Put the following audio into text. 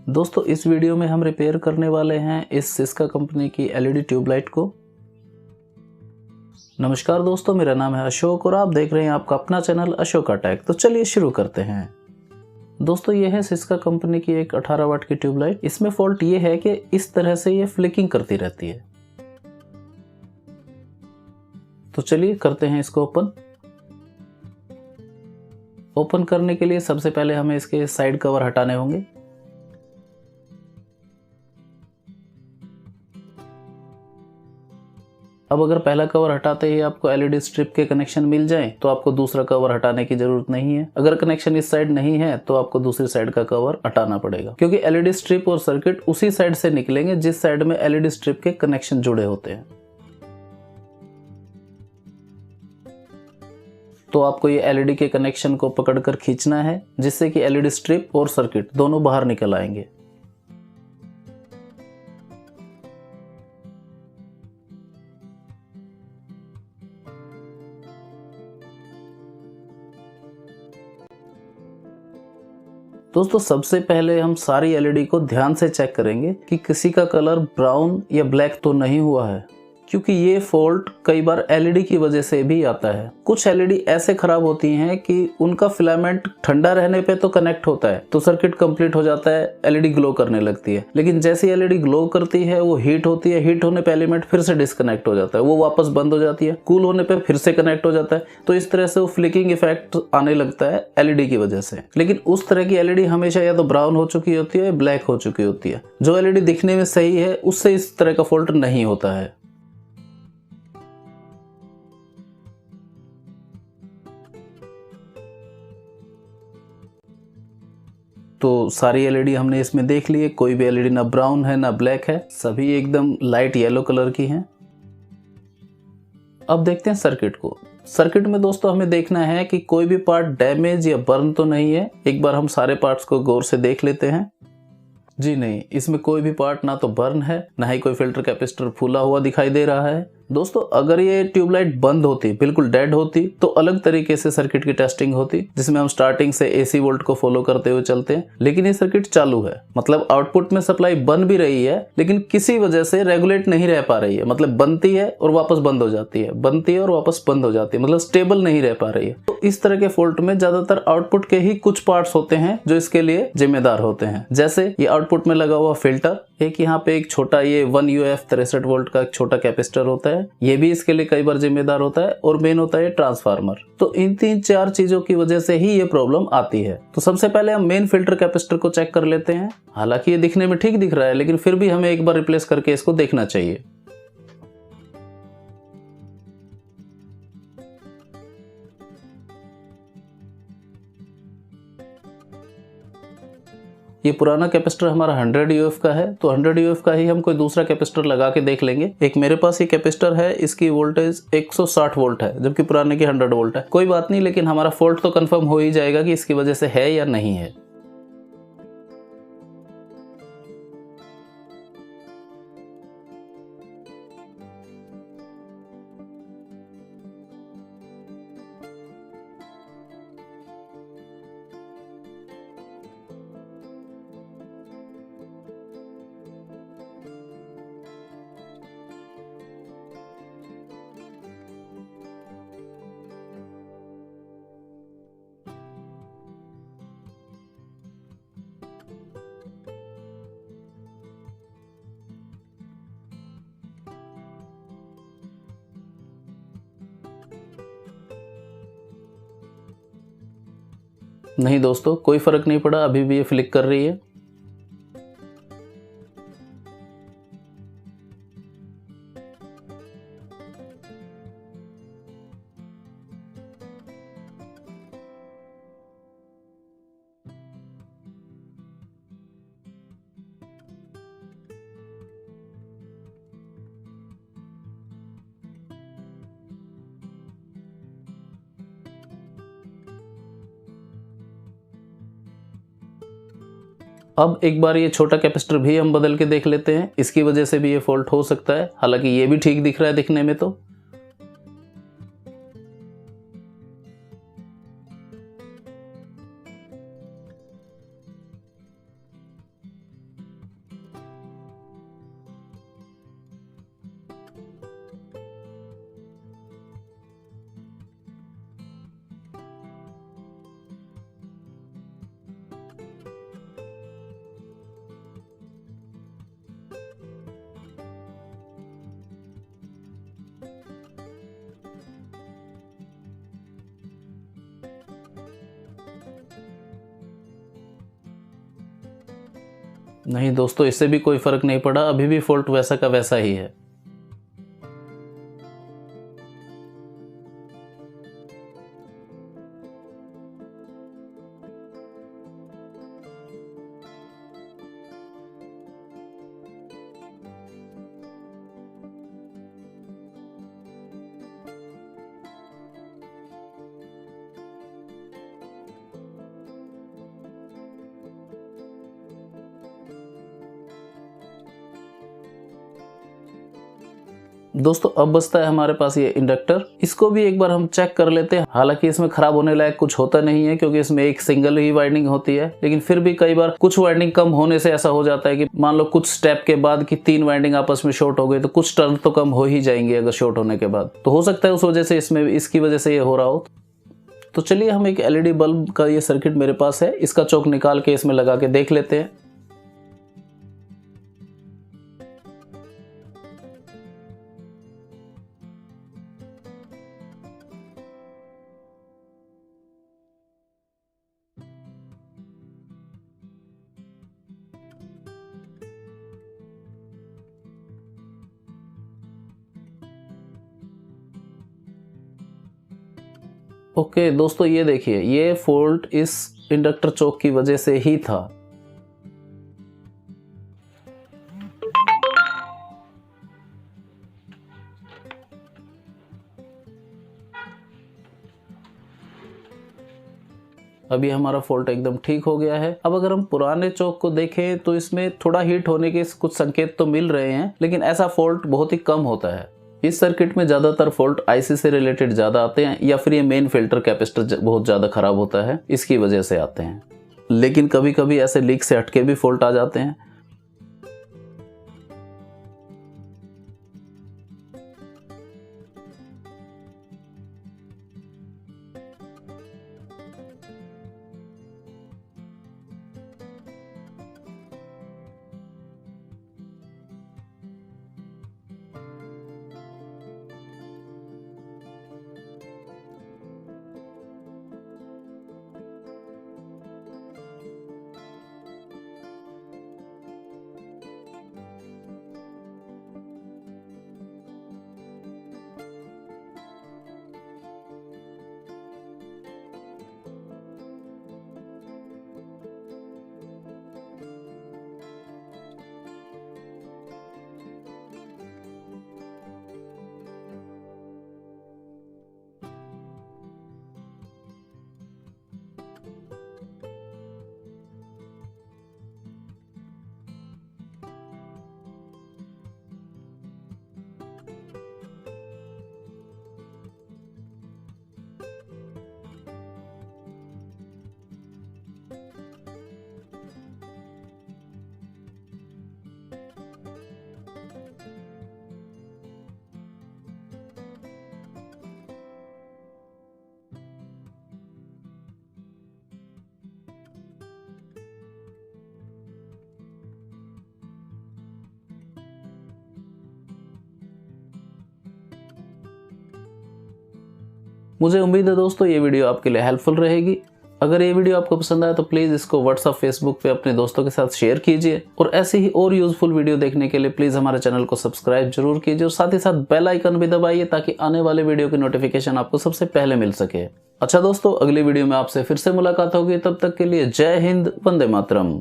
दोस्तों इस वीडियो में हम रिपेयर करने वाले हैं इस सिस्का कंपनी की एलईडी ट्यूबलाइट को। नमस्कार दोस्तों, मेरा नाम है अशोक और आप देख रहे हैं आपका अपना चैनल अशोका टेक। तो चलिए शुरू करते हैं। दोस्तों ये है सिस्का कंपनी की एक 18 वाट की ट्यूबलाइट। इसमें फॉल्ट ये है कि इस तरह से ये फ्लिकिंग करती रहती है। तो चलिए करते हैं इसको ओपन। ओपन करने के लिए सबसे पहले हमें इसके साइड कवर हटाने होंगे। अब अगर पहला कवर हटाते ही आपको एलईडी स्ट्रिप के कनेक्शन मिल जाए तो आपको दूसरा कवर हटाने की जरूरत नहीं है। अगर कनेक्शन इस साइड नहीं है तो आपको दूसरी साइड का कवर हटाना पड़ेगा, क्योंकि एलईडी स्ट्रिप और सर्किट उसी साइड से निकलेंगे जिस साइड में एलईडी स्ट्रिप के कनेक्शन जुड़े होते हैं। तो आपको ये एलईडी के कनेक्शन को पकड़कर खींचना है, जिससे कि एलईडी स्ट्रिप और सर्किट दोनों बाहर निकल आएंगे। दोस्तों सबसे पहले हम सारी एलईडी को ध्यान से चेक करेंगे कि किसी का कलर ब्राउन या ब्लैक तो नहीं हुआ है, क्योंकि ये फॉल्ट कई बार एलईडी की वजह से भी आता है। कुछ एलईडी ऐसे खराब होती हैं कि उनका फिलामेंट ठंडा रहने पे तो कनेक्ट होता है, तो सर्किट कंप्लीट हो जाता है, एलईडी ग्लो करने लगती है। लेकिन जैसे एलईडी ग्लो करती है वो हीट होती है, हीट होने पे एलिमेंट फिर से डिस्कनेक्ट हो जाता है, वो वापस बंद हो जाती है, कूल होने पे फिर से कनेक्ट हो जाता है। तो इस तरह से वो फ्लिकिंग इफेक्ट आने लगता है एलईडी की वजह से। लेकिन उस तरह की एलईडी हमेशा या तो ब्राउन हो चुकी होती है या ब्लैक हो चुकी होती है। जो एलईडी दिखने में सही है उससे इस तरह का फॉल्ट नहीं होता है। तो सारी एलईडी हमने इसमें देख ली है। कोई भी एलईडी ना ब्राउन है ना ब्लैक है, सभी एकदम लाइट येलो कलर की हैं। अब देखते हैं सर्किट को। सर्किट में दोस्तों हमें देखना है कि कोई भी पार्ट डैमेज या बर्न तो नहीं है। एक बार हम सारे पार्ट्स को गौर से देख लेते हैं। जी नहीं, इसमें कोई भी पार्ट ना तो बर्न है, ना ही कोई फिल्टर कैपेसिटर फूला हुआ दिखाई दे रहा है। दोस्तों अगर ये ट्यूबलाइट बंद होती, बिल्कुल डेड होती, तो अलग तरीके से सर्किट की टेस्टिंग होती, जिसमें हम स्टार्टिंग से एसी वोल्ट को फॉलो करते हुए चलते हैं। लेकिन ये सर्किट चालू है, मतलब आउटपुट में सप्लाई बन भी रही है, लेकिन किसी वजह से रेगुलेट नहीं रह पा रही है। मतलब बनती है और वापस बंद हो जाती है, बनती है और वापस बंद हो जाती है, मतलब स्टेबल नहीं रह पा रही है। तो इस तरह के फॉल्ट में ज्यादातर आउटपुट के ही कुछ पार्ट्स होते हैं जो इसके लिए जिम्मेदार होते हैं। जैसे ये आउटपुट में लगा हुआ फिल्टर, एक यहाँ पे एक छोटा ये 1UF 63 वोल्ट का एक छोटा कैपेसिटर होता है, ये भी इसके लिए कई बार जिम्मेदार होता है, और मेन होता है ट्रांसफार्मर। तो इन 3-4 चीजों की वजह से ही ये प्रॉब्लम आती है। तो सबसे पहले हम मेन फिल्टर कैपेसिटर को चेक कर लेते हैं। हालांकि ये दिखने में ठीक दिख रहा है, लेकिन फिर भी हमें एक बार रिप्लेस करके इसको देखना चाहिए। ये पुराना कैपेसिटर हमारा 100 UF का है, तो 100 UF का ही हम कोई दूसरा कैपेसिटर लगा के देख लेंगे। एक मेरे पास ये कैपेसिटर है, इसकी वोल्टेज 160 वोल्ट है, जबकि पुराने की 100 वोल्ट है। कोई बात नहीं, लेकिन हमारा फॉल्ट तो कंफर्म हो ही जाएगा कि इसकी वजह से है या नहीं है। नहीं दोस्तों, कोई फर्क नहीं पड़ा, अभी भी ये फ्लिक कर रही है। अब एक बार ये छोटा कैपेसिटर भी हम बदल के देख लेते हैं, इसकी वजह से भी ये फॉल्ट हो सकता है। हालांकि ये भी ठीक दिख रहा है दिखने में। तो नहीं दोस्तों, इससे भी कोई फर्क नहीं पड़ा, अभी भी फॉल्ट वैसा का वैसा ही है। दोस्तों अब बचता है हमारे पास ये इंडक्टर, इसको भी एक बार हम चेक कर लेते हैं। हालांकि इसमें खराब होने लायक कुछ होता नहीं है क्योंकि इसमें एक सिंगल ही वाइंडिंग होती है, लेकिन फिर भी कई बार कुछ वाइंडिंग कम होने से ऐसा हो जाता है कि मान लो कुछ स्टेप के बाद की 3 वाइंडिंग आपस में शॉर्ट हो गई तो कुछ टर्न तो कम हो ही जाएंगे अगर शॉर्ट होने के बाद। तो हो सकता है उस वजह से इसमें इसकी वजह से ये हो रहा हो। तो चलिए हम एक एलईडी बल्ब का ये सर्किट मेरे पास है, इसका चौक निकाल के इसमें लगा के देख लेते हैं। ओके दोस्तों, ये देखिए, ये फॉल्ट इस इंडक्टर चौक की वजह से ही था। अभी हमारा फॉल्ट एकदम ठीक हो गया है। अब अगर हम पुराने चौक को देखें तो इसमें थोड़ा हीट होने के कुछ संकेत तो मिल रहे हैं, लेकिन ऐसा फॉल्ट बहुत ही कम होता है। इस सर्किट में ज्यादातर फॉल्ट आईसी से रिलेटेड ज्यादा आते हैं या फिर ये मेन फिल्टर कैपेसिटर बहुत ज्यादा खराब होता है, इसकी वजह से आते हैं। लेकिन कभी कभी ऐसे लीक से हटके भी फॉल्ट आ जाते हैं। मुझे उम्मीद है दोस्तों ये वीडियो आपके लिए हेल्पफुल रहेगी। अगर ये वीडियो आपको पसंद आया तो प्लीज़ इसको व्हाट्सएप, फेसबुक पे अपने दोस्तों के साथ शेयर कीजिए और ऐसे ही और यूजफुल वीडियो देखने के लिए प्लीज़ हमारे चैनल को सब्सक्राइब जरूर कीजिए और साथ ही साथ बेल आइकन भी दबाइए ताकि आने वाले वीडियो की नोटिफिकेशन आपको सबसे पहले मिल सके। अच्छा दोस्तों, अगली वीडियो में आपसे फिर से मुलाकात होगी, तब तक के लिए जय हिंद, वंदे मातरम।